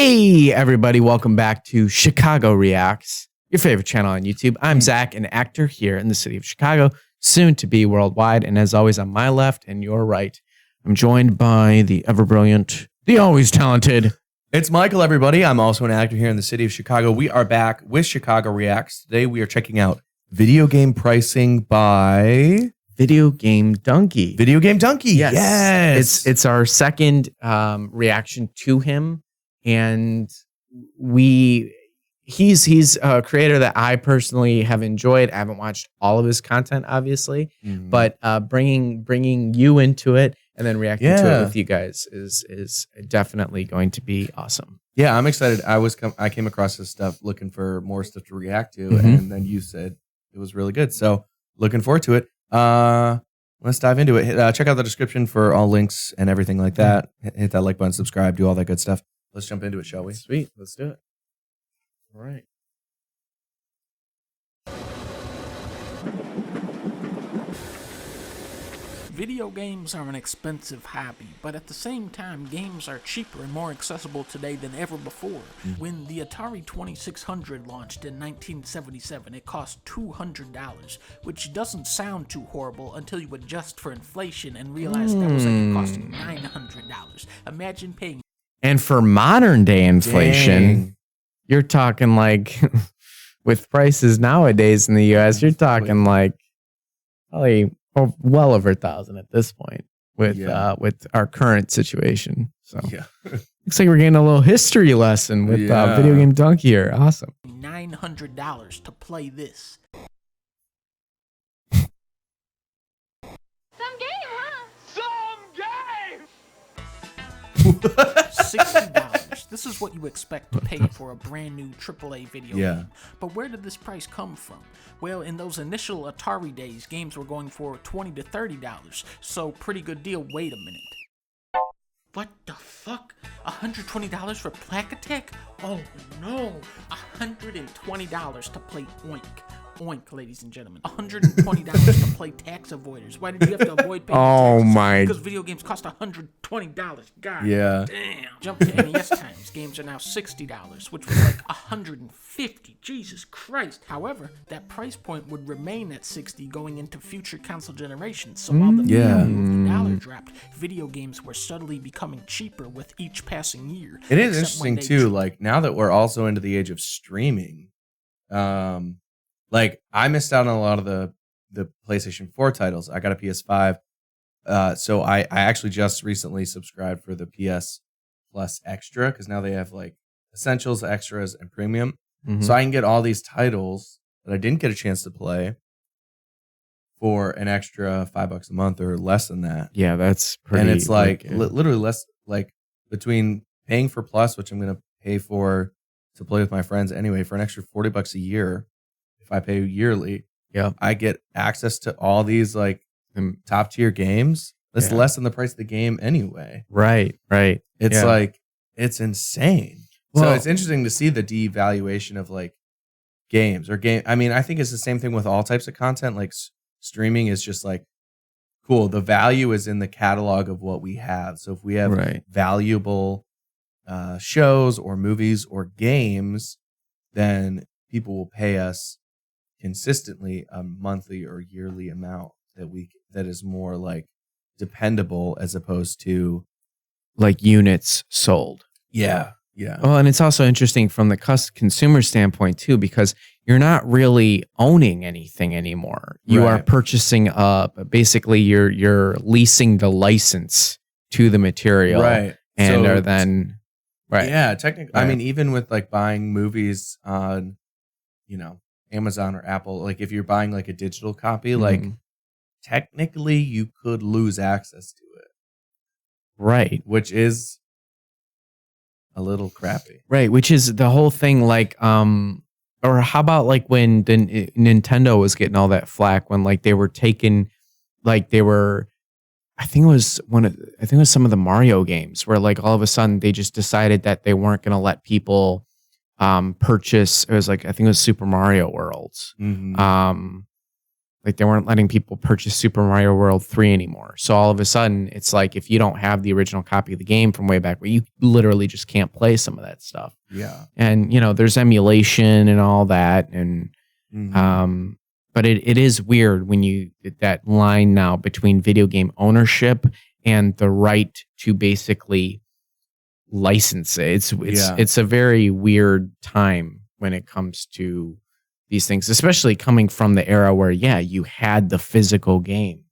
Hey, everybody. Welcome back to Chicago Reacts, your favorite channel on YouTube. I'm Zach, an actor here in the city of Chicago, soon to be worldwide. And as always, on my left and your right, I'm joined by the ever-brilliant, the always talented. It's Michael, everybody. I'm also an actor here in the city of Chicago. We are back with Chicago Reacts. Today, we are checking out video game pricing by... Videogamedunkey. Videogamedunkey. Yes. It's our second reaction to him. And he's a creator that I personally have enjoyed. I haven't watched all of his content, obviously, but bringing you into it and then reacting to it with you guys is definitely going to be awesome. Yeah, I'm excited. I came across this stuff looking for more stuff to react to, and then you said it was really good. So looking forward to it. Let's dive into it. Check out the description for all links and everything like that. Hit that like button, subscribe, do all that good stuff. Let's jump into it, shall we? Sweet. Let's do it. All right. Video games are an expensive hobby, but at the same time, games are cheaper and more accessible today than ever before. When the Atari 2600 launched in 1977, it cost $200, which doesn't sound too horrible until you adjust for inflation and realize that was like costing $900. Imagine paying. And for modern day inflation, you're talking like with prices nowadays in the US, you're talking like probably well over 1,000 at this point with our current situation. So looks like we're getting a little history lesson with Videogamedunkey here. Awesome. $900 to play this. Some game, huh? $60. This is what you expect to pay for a brand new AAA video game. But where did this price come from? Well, in those initial Atari days, games were going for $20 to $30. So pretty good deal. Wait a minute. What the fuck? $120 for Plaque Attack? Oh no! $120 to play Oink. Oink, ladies and gentlemen. $120 to play Tax Avoiders. Why did you have to avoid paying taxes? Because video games cost $120. God damn. Jump to NES times. Games are now $60, which was like $150. Jesus Christ. However, that price point would remain at $60 going into future console generations. So while the dollar dropped, video games were subtly becoming cheaper with each passing year. It is interesting too, like now that we're also into the age of streaming, like I missed out on a lot of the PlayStation 4 titles. I got a PS5. So I actually just recently subscribed for the PS Plus Extra because now they have like Essentials, Extras, and Premium. So I can get all these titles that I didn't get a chance to play for an extra $5 a month or less than that. Yeah, that's pretty. And it's like literally less, like between paying for Plus, which I'm going to pay for to play with my friends anyway, for an extra $40 a year. If I pay yearly, I get access to all these like top tier games. That's less than the price of the game anyway. Right. It's like, it's insane. Well, so it's interesting to see the devaluation of like games or game. I mean, I think it's the same thing with all types of content. Like streaming is just like, cool. The value is in the catalog of what we have. So if we have valuable shows or movies or games, then people will pay us consistently a monthly or yearly amount that is more like dependable as opposed to like units sold. Yeah. Well, and it's also interesting from the consumer standpoint too, because you're not really owning anything anymore. You are purchasing basically you're leasing the license to the material. Right. And are then Yeah, technically I mean, even with like buying movies on, Amazon or Apple, like if you're buying like a digital copy, like technically you could lose access to it. Right. Which is a little crappy. Right. Which is the whole thing. Like, or how about like when the Nintendo was getting all that flack when like they were taking, like they were, I think it was some of the Mario games where like all of a sudden they just decided that they weren't going to let people purchase. It was like, I think it was Super Mario World. Like they weren't letting people purchase Super Mario World 3 anymore. So all of a sudden, it's like if you don't have the original copy of the game from way back, where you literally just can't play some of that stuff. Yeah. And there's emulation and all that, and but it is weird when you that line now between video game ownership and the right to basically license it. It's a very weird time when it comes to these things, especially coming from the era where you had the physical game,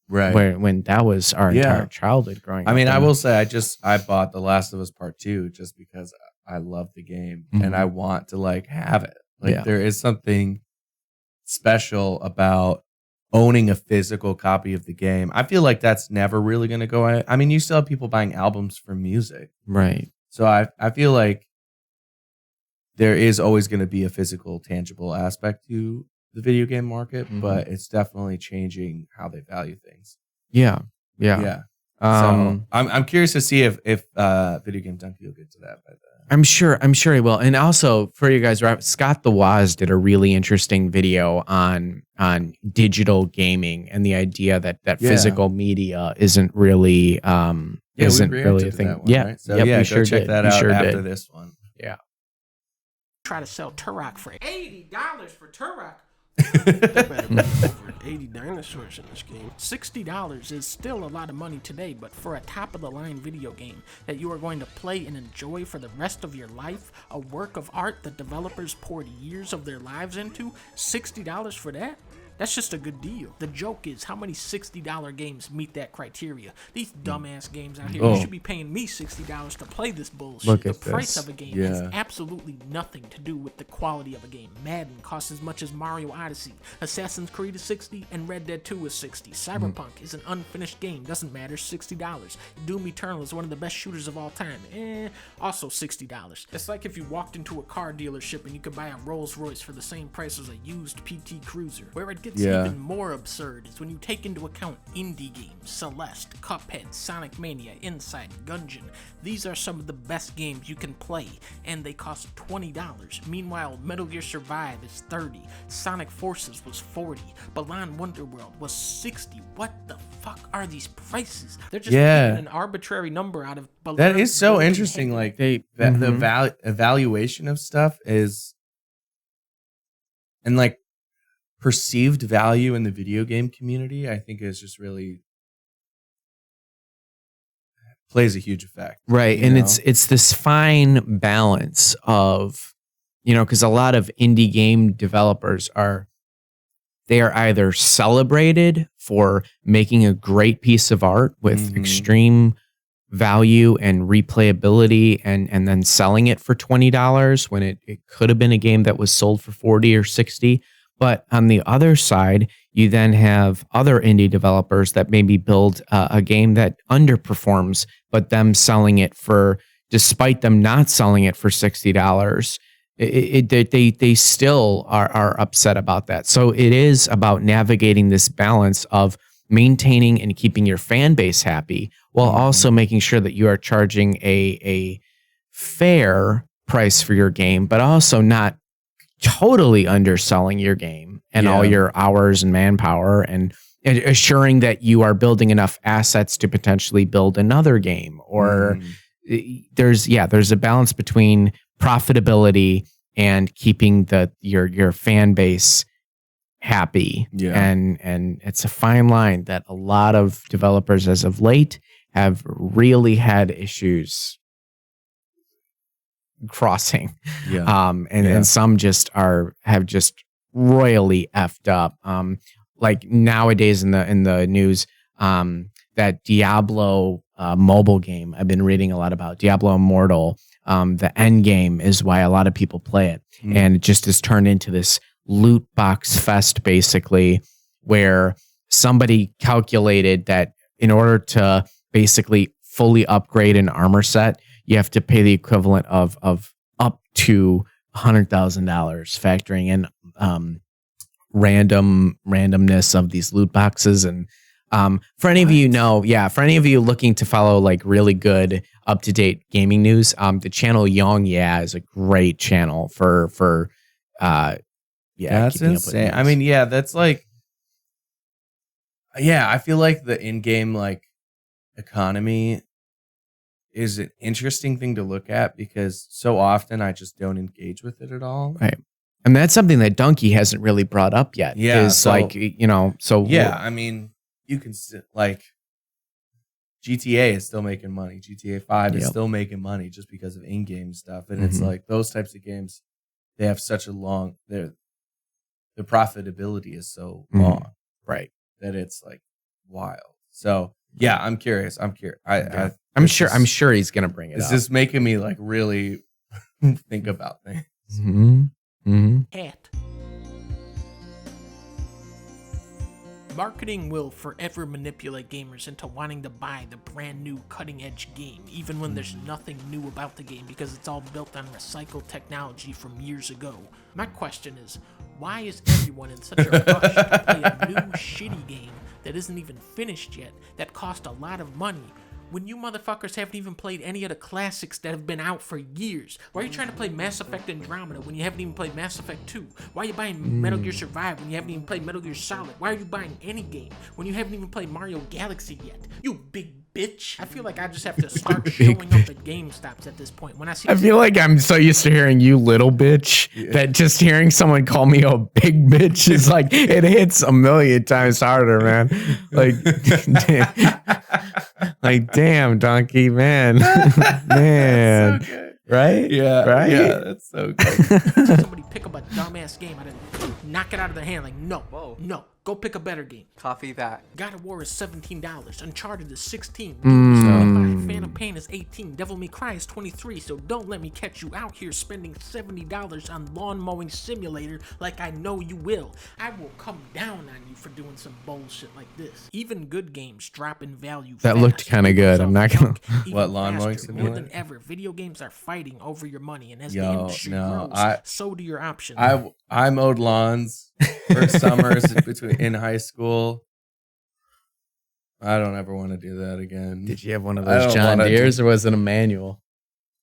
right? When that was our entire childhood growing up. I mean, I will say I bought The Last of Us Part 2 just because I love the game and I want to like have it. Like there is something special about owning a physical copy of the game. I feel like that's never really going to go away. I mean, you still have people buying albums for music. Right. So I feel like there is always going to be a physical, tangible aspect to the video game market, but it's definitely changing how they value things. Yeah. So I'm curious to see if Video Game Dunkey will get to that by then. I'm sure he will. And also for you guys, Scott the Woz did a really interesting video on digital gaming and the idea that physical media isn't really isn't really a thing. One, right? So we sure check that out after this one. Yeah. Try to sell Turok for $80 for Turok. There better be over 80 dinosaurs in this game. $60 is still a lot of money today, but for a top-of-the-line video game that you are going to play and enjoy for the rest of your life, a work of art that developers poured years of their lives into, $60 for that? That's just a good deal. The joke is how many $60 games meet that criteria. These dumbass games out here, you should be paying me $60 to play this bullshit. Look at the price this. of a game has absolutely nothing to do with the quality of a game. Madden costs as much as Mario Odyssey. Assassin's Creed is $60 and Red Dead 2 is $60. Cyberpunk is an unfinished game, doesn't matter, $60. Doom Eternal is one of the best shooters of all time, also $60. It's like if you walked into a car dealership and you could buy a Rolls Royce for the same price as a used PT Cruiser. Where it gets even more absurd is when you take into account indie games, Celeste, Cuphead, Sonic Mania, Inside, Gungeon. These are some of the best games you can play, and they cost $20. Meanwhile, Metal Gear Survive is $30, Sonic Forces was $40, Balan Wonderworld was $60. What the fuck are these prices? They're just picking an arbitrary number out of Balan. That is so interesting. Like the evaluation of stuff is, and like perceived value in the video game community, I think is just really plays a huge effect. Right. And it's this fine balance of, because a lot of indie game developers they are either celebrated for making a great piece of art with extreme value and replayability and then selling it for $20 when it could have been a game that was sold for $40 or $60. But on the other side, you then have other indie developers that maybe build a game that underperforms, but them selling it despite them not selling it for $60, they still are upset about that. So it is about navigating this balance of maintaining and keeping your fan base happy while also making sure that you are charging a fair price for your game, but also not totally underselling your game and all your hours and manpower and assuring that you are building enough assets to potentially build another game. Or there's a balance between profitability and keeping your fan base happy. And it's a fine line that a lot of developers as of late have really had issues crossing. And some have just royally effed up. Like nowadays in the news, that Diablo mobile game I've been reading a lot about, Diablo Immortal, the end game is why a lot of people play it. And it just has turned into this loot box fest, basically, where somebody calculated that in order to basically fully upgrade an armor set, you have to pay the equivalent of up to $100,000, factoring in randomness of these loot boxes. And for any of you looking to follow like really good up to date gaming news, the channel Yong is a great channel for that's insane. I mean, that's like Yeah, I feel like the in-game like economy is an interesting thing to look at because so often I just don't engage with it at all. Right. And that's something that Dunkey hasn't really brought up yet. Yeah. Is like, you know, so. Yeah. I mean, you can like GTA is still making money. GTA 5 is still making money just because of in-game stuff. And it's like those types of games, they have such a long, the profitability is so long. Right. That it's like wild. So yeah, I'm curious. I'm sure he's going to bring it up. It's just making me like really think about things. Hat. Marketing will forever manipulate gamers into wanting to buy the brand new cutting edge game, even when there's nothing new about the game because it's all built on recycled technology from years ago. My question is, why is everyone in such a rush to play a new shitty game that isn't even finished yet, that cost a lot of money, when you motherfuckers haven't even played any of the classics that have been out for years? Why are you trying to play Mass Effect Andromeda when you haven't even played Mass Effect 2? Why are you buying Metal Gear Survive when you haven't even played Metal Gear Solid? Why are you buying any game when you haven't even played Mario Galaxy yet? You big bitch. I feel like I just have to start showing up at GameStops at this point. When I feel like I'm so used to hearing you little bitch that just hearing someone call me a big bitch is like, it hits a million times harder, man. Like, damn, Dunkey, man. Man. So right? Yeah. Right? Yeah, that's so good. Somebody pick up a dumbass game, I didn't knock it out of their hand like, no, no. Go pick a better game. Copy that. God of War is $17. Uncharted is $16. Doom is $25. Phantom Pain is $18. Devil May Cry is $23. So don't let me catch you out here spending $70 on Lawn Mowing Simulator like I know you will. I will come down on you for doing some bullshit like this. Even good games drop in value. That looked kind of good. I'm not gonna. What, Lawn Mowing Simulator? More than ever, video games are fighting over your money, and as the industry grows, so do your options. I mowed lawns for summers in high school. I don't ever want to do that again. Did you have one of those John Deere's or was it a manual?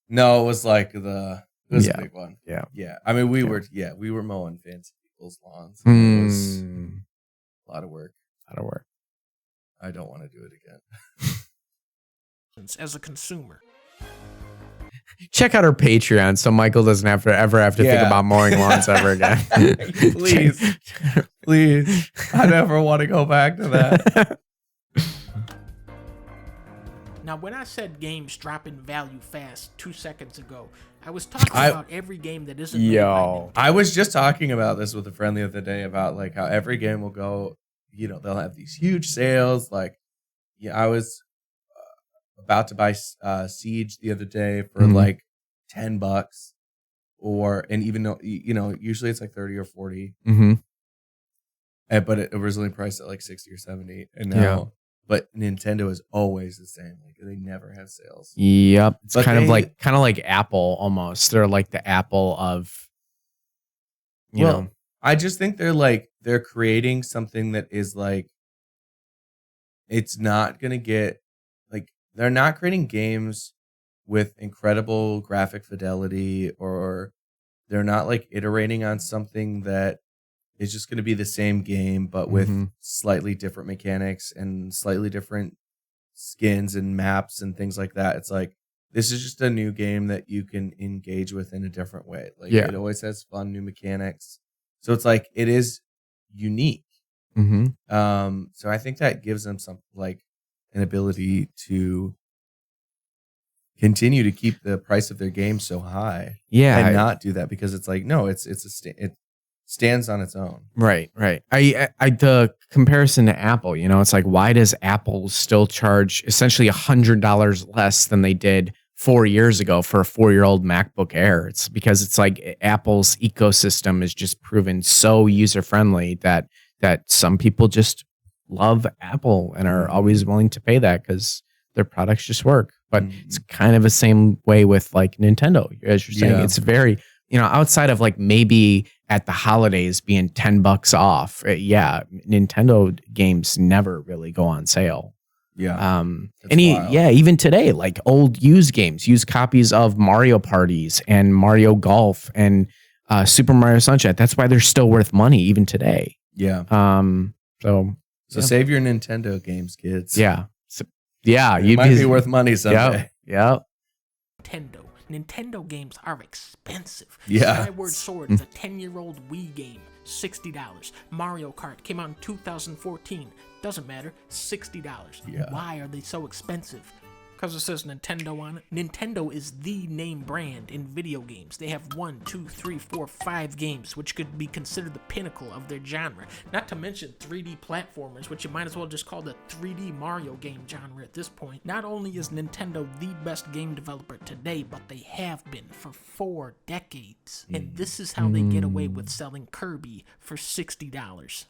No, it was like a big one. Yeah. Yeah. I mean, we were mowing fancy people's lawns. It was a lot of work. I don't want to do it again. As a consumer. Check out our Patreon so Michael doesn't have to think about mowing lawns ever again. Please. I never want to go back to that. Now, when I said games drop in value fast 2 seconds ago, I was talking about every game that isn't made by Nintendo. I was just talking about this with a friend the other day about like how every game will go, they'll have these huge sales. Like, I was about to buy Siege the other day for like $10, and even though usually it's like 30 or 40, but it originally priced at like 60 or 70, and now, but Nintendo is always the same. Like they never have sales. Yep, it's kind of like Apple almost. They're like the Apple of, you know. I just think they're creating something that is like, it's not gonna get. They're not creating games with incredible graphic fidelity, or they're not like iterating on something that is just going to be the same game, but with slightly different mechanics and slightly different skins and maps and things like that. It's like, this is just a new game that you can engage with in a different way. Like it always has fun, new mechanics. So it's like, it is unique. So I think that gives them some like, an ability to continue to keep the price of their game so high, and not do that, because it's like, no, it stands on its own. Right. I the comparison to Apple, it's like, why does Apple still charge essentially $100 less than they did 4 years ago for a 4-year-old MacBook Air? It's because it's like Apple's ecosystem is just proven so user friendly that some people just love Apple and are always willing to pay that because their products just work. But it's kind of the same way with like Nintendo, as you're saying. It's very, outside of like maybe at the holidays being $10 off. Nintendo games never really go on sale. Even today, like old used games, used copies of Mario Parties and Mario Golf and Super Mario Sunshine. That's why they're still worth money even today. Yeah. So So save your Nintendo games, kids. Yeah. So, yeah. It might be worth money someday. Yep. Nintendo games are expensive. Yeah. Skyward Sword is a 10-year-old Wii game, $60. Mario Kart came out in 2014. Doesn't matter, $60. Yeah. Why are they so expensive? Because it says Nintendo on it. Nintendo is the name brand in video games. They have 1, 2, 3, 4, 5 games, which could be considered the pinnacle of their genre. Not to mention 3D platformers, which you might as well just call the 3D Mario game genre at this point. Not only is Nintendo the best game developer today, but they have been for 4 decades. And this is how they get away with selling Kirby for $60.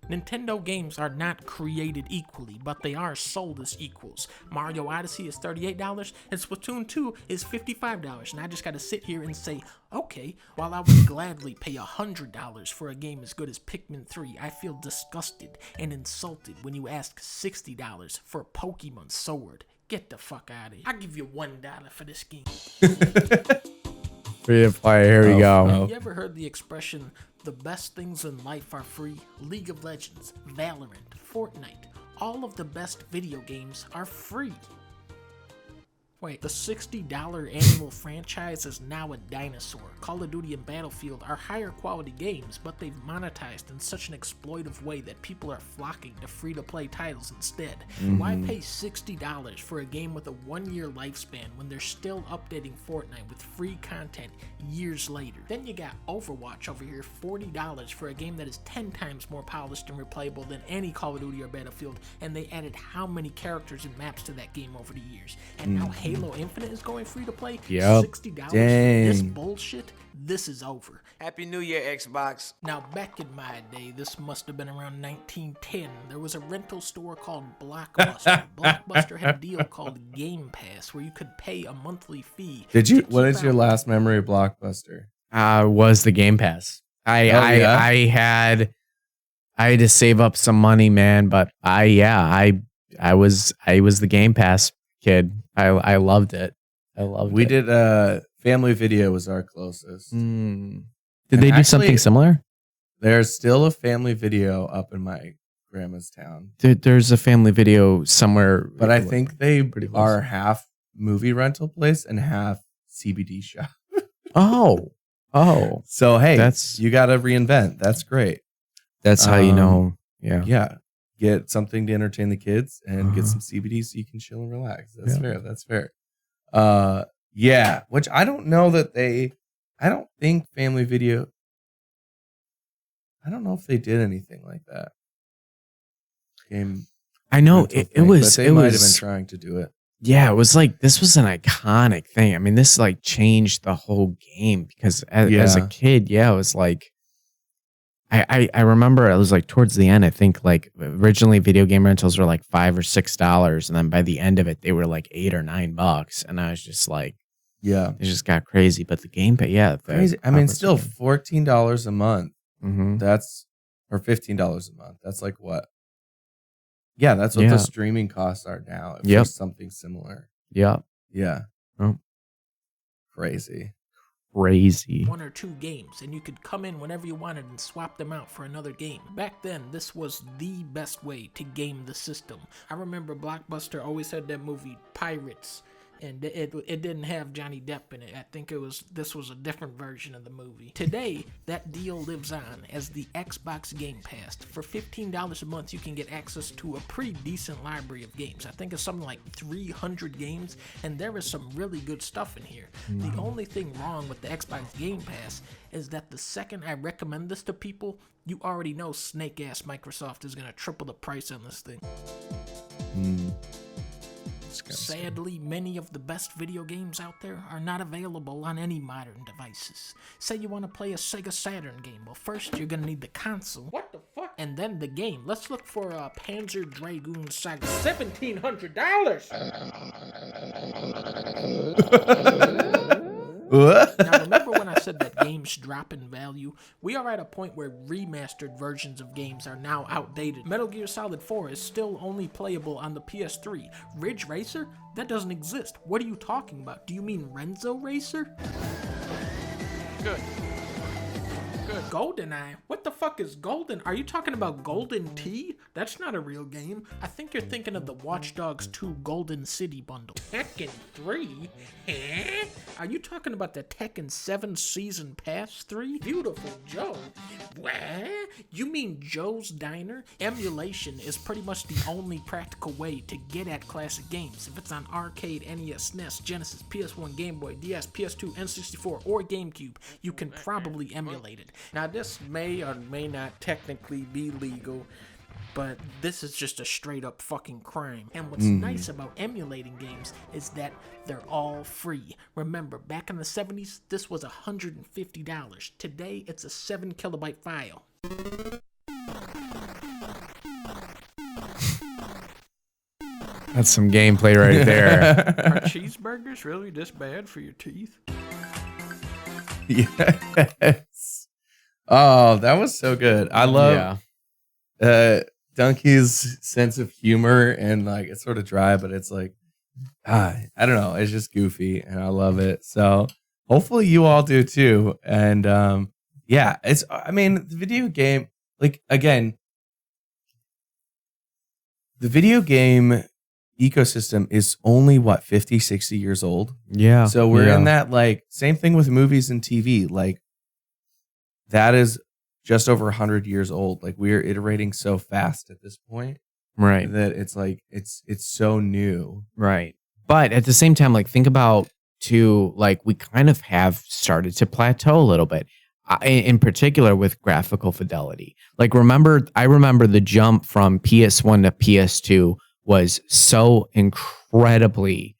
Nintendo games are not created equally, but they are sold as equals. Mario Odyssey is $38. And Splatoon 2 is $55, and I just gotta sit here and say, okay, while I would gladly pay $100 for a game as good as Pikmin 3, I feel disgusted and insulted when you ask $60 for Pokemon Sword. Get the fuck out of here. I'll give you $1 for this game. Free to play, here we go. Have you ever heard the expression, the best things in life are free? League of Legends, Valorant, Fortnite, all of the best video games are free. Wait, the $60 annual franchise is now a dinosaur. Call of Duty and Battlefield are higher quality games, but they've monetized in such an exploitive way that people are flocking to free-to-play titles instead. Why pay $60 for a game with a 1-year lifespan when they're still updating Fortnite with free content years later? Then you got Overwatch over here, $40 for a game that is 10 times more polished and replayable than any Call of Duty or Battlefield, and they added how many characters and maps to that game over the years. And now Halo Infinite is going free to play. Yep. $60 for Dang. this bullshit. This is over. Happy New Year, Xbox. Now, back in my day, this must have been around 1910. There was a rental store called Blockbuster. Blockbuster had a deal called Game Pass, where you could pay a monthly fee. Did you? to What keep is your out- last memory of Blockbuster? Was the Game Pass. I had to save up some money, man, but I was the Game Pass kid. I loved it. We did Family Video was our closest. Did And they do actually- something similar? There's still a Family Video up in my grandma's town, There's a Family Video somewhere, but I think they Pretty close. are half movie rental place and half CBD shop. Oh, So hey, That's- you got to reinvent. That's great. that's how you know. Yeah. Yeah, get something to entertain the kids and get Uh-huh. some CBD so you can chill and relax. That's Yeah. fair. That's fair. Yeah, which I don't know that I don't think Family Video. I don't know if they did anything like that. Game. I know rental it thing, was. But they It might have been was. trying to do it. Yeah, it was like this was an iconic thing. I mean, this like changed the whole game because as a Yeah. kid, yeah, it was like. I remember it was like towards the end. I think like originally video game rentals were like $5 or $6, and then by the end of it, they were like $8 or $9, and I was just like, Yeah, it just got crazy. But the game, but yeah, crazy. I mean, still $14 a month. Mm-hmm. That's or $15 a month. That's like what? Yeah, that's what Yeah. the streaming costs are now. For Yep. something similar. Yeah, Yeah. Oh. Crazy. crazy. 1 or 2 games, and you could come in whenever you wanted and swap them out for another game. Back then, this was the best way to game the system. I remember Blockbuster always had that movie Pirates, and it didn't have Johnny Depp in it. I think this was a different version of the movie. Today, that deal lives on as the Xbox Game Pass. For $15 a month, you can get access to a pretty decent library of games. I think it's something like 300 games, and there is some really good stuff in here. The only thing wrong with the Xbox Game Pass is that the second I recommend this to people, you already know snake-ass Microsoft is going to triple the price on this thing. Sadly, many of the best video games out there are not available on any modern devices. Say you want to play a Sega Saturn game. Well, first you're going to need the console. What the fuck? And then the game. Let's look for Panzer Dragoon Saga. $1,700! Now, remember when I said that games drop in value? We are at a point where remastered versions of games are now outdated. Metal Gear Solid 4 is still only playable on the PS3. Ridge Racer? That doesn't exist. What are you talking about? Do you mean Renzo Racer? Good. Good. GoldenEye? What the fuck is Golden? Are you talking about Golden Tea? That's not a real game. I think you're thinking of the Watch Dogs 2 Golden City bundle. Tekken 3? Huh? Are you talking about the Tekken 7 Season Pass 3? Beautiful Joe. What? You mean Joe's Diner? Emulation is pretty much the only practical way to get at classic games. If it's on arcade, NES, SNES, Genesis, PS1, Game Boy, DS, PS2, N64, or GameCube, you can probably emulate it. Now, this may or may not technically be legal, but this is just a straight up fucking crime. And what's nice about emulating games is that they're all free. Remember, back in the 70s, this was $150. Today, it's a 7 kilobyte file. That's some gameplay right there. Are cheeseburgers really this bad for your teeth? Yes. Oh, that was so good. I love Dunkey's sense of humor, and like it's sort of dry, but it's like I don't know, it's just goofy and I love it. So hopefully you all do too. And the video game, like again, the video game ecosystem is only 50, 60 years old. Yeah. So we're in that, like, same thing with movies and TV. Like, that is just over 100 years old. Like, we're iterating so fast at this point. Right. That it's like, it's so new. Right. But at the same time, like, think about too, like, we kind of have started to plateau a little bit. In particular with graphical fidelity. Like, I remember the jump from PS1 to PS2 was so incredibly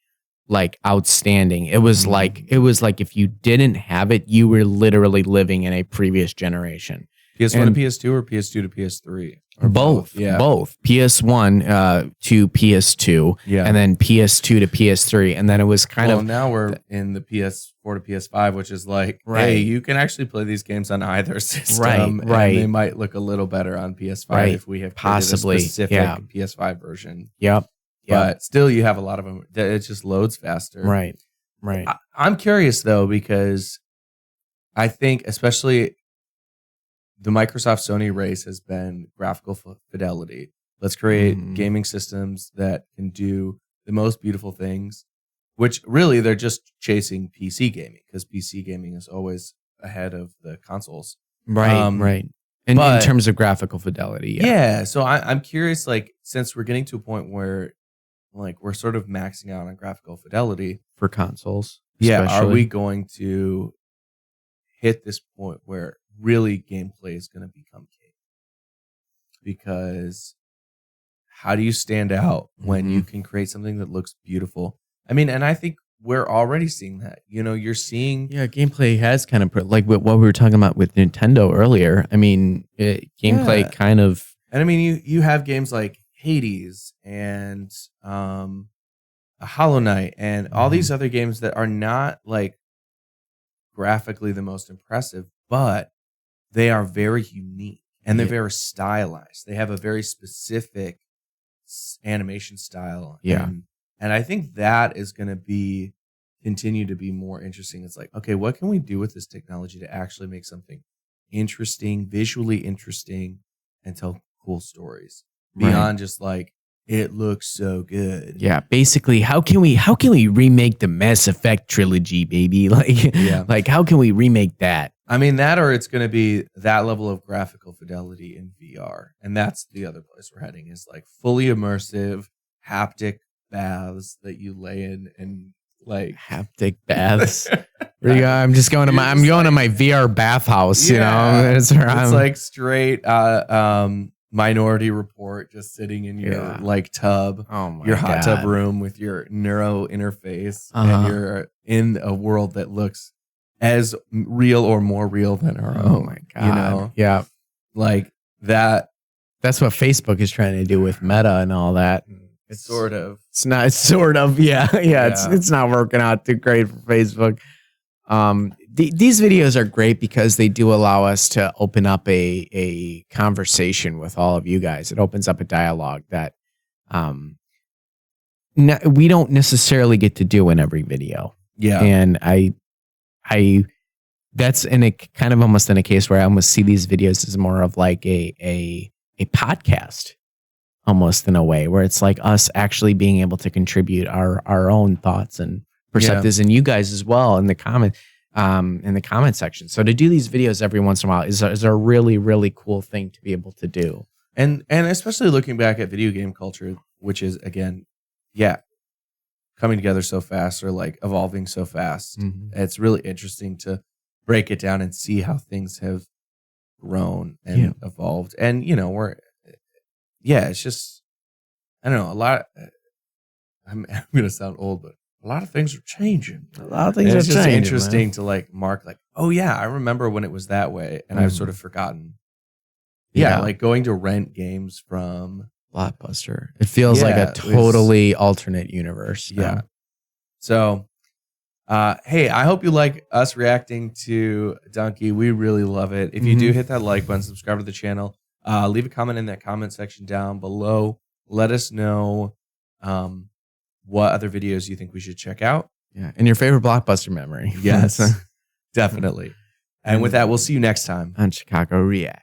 like outstanding. It was like if you didn't have it, you were literally living in a previous generation. PS1 to PS2 or PS2 to PS3? Or both. PS1 to PS2, and then PS2 to PS3, and then it was kind of now we're in the PS4 to PS5, which is like, hey, you can actually play these games on either system, right. And they might look a little better on PS5 if we have possibly a specific PS5 version. Yep. But still, you have a lot of them. It just loads faster. Right. I'm curious though, because I think especially the Microsoft Sony race has been graphical fidelity. Let's create gaming systems that can do the most beautiful things, which really they're just chasing PC gaming, because PC gaming is always ahead of the consoles. Right. In terms of graphical fidelity. Yeah. So I'm curious, like, since we're getting to a point where like we're sort of maxing out on graphical fidelity for consoles. Yeah. Are we going to hit this point where really gameplay is going to become king? Because how do you stand out when you can create something that looks beautiful? I mean, and I think we're already seeing that. You know, you're seeing gameplay has kind of like what we were talking about with Nintendo earlier. I mean, gameplay kind of, and I mean, you have games like Hades and a Hollow Knight and all these other games that are not like graphically the most impressive, but they are very unique and they're very stylized. They have a very specific animation style. And I think that is going to continue to be more interesting. It's like, okay, what can we do with this technology to actually make something interesting, visually interesting, and tell cool stories beyond just like, it looks so good. Yeah, basically, how can we remake the Mass Effect trilogy, baby? Like, like how can we remake that? I mean, that, or it's going to be that level of graphical fidelity in VR, and that's the other place we're heading, is like fully immersive haptic baths that you lay in, and like haptic baths. I'm just going to my to my VR bathhouse. You know, it's like straight. Minority Report, just sitting in your like tub, your hot tub room with your neuro interface, and you're in a world that looks as real or more real than our own. Oh my god! You know, like that. That's what Facebook is trying to do with Meta and all that. It's sort of. It's not. It's sort of. Yeah. It's not working out too great for Facebook. These videos are great because they do allow us to open up a conversation with all of you guys. It opens up a dialogue that we don't necessarily get to do in every video. Yeah. And I that's in a kind of almost in a case where I almost see these videos as more of like a podcast, almost in a way where it's like us actually being able to contribute our own thoughts and perspectives, and you guys as well in the comment section. So to do these videos every once in a while is a really, really cool thing to be able to do. And especially looking back at video game culture, which is again, coming together so fast or like evolving so fast. Mm-hmm. It's really interesting to break it down and see how things have grown and evolved. And it's just, I don't know, a lot. I'm going to sound old, but a lot of things are changing. A lot of things are changing. It's just interesting, man. to like mark like, oh yeah, I remember when it was that way, and I've sort of forgotten. Yeah, like going to rent games from Blockbuster. It feels like a totally alternate universe. Yeah. So, hey, I hope you like us reacting to Dunkey. We really love it. If you do, hit that like button, subscribe to the channel, leave a comment in that comment section down below. Let us know what other videos you think we should check out. Yeah, and your favorite Blockbuster memory. Yes, definitely. And with that, we'll see you next time on Chicago React.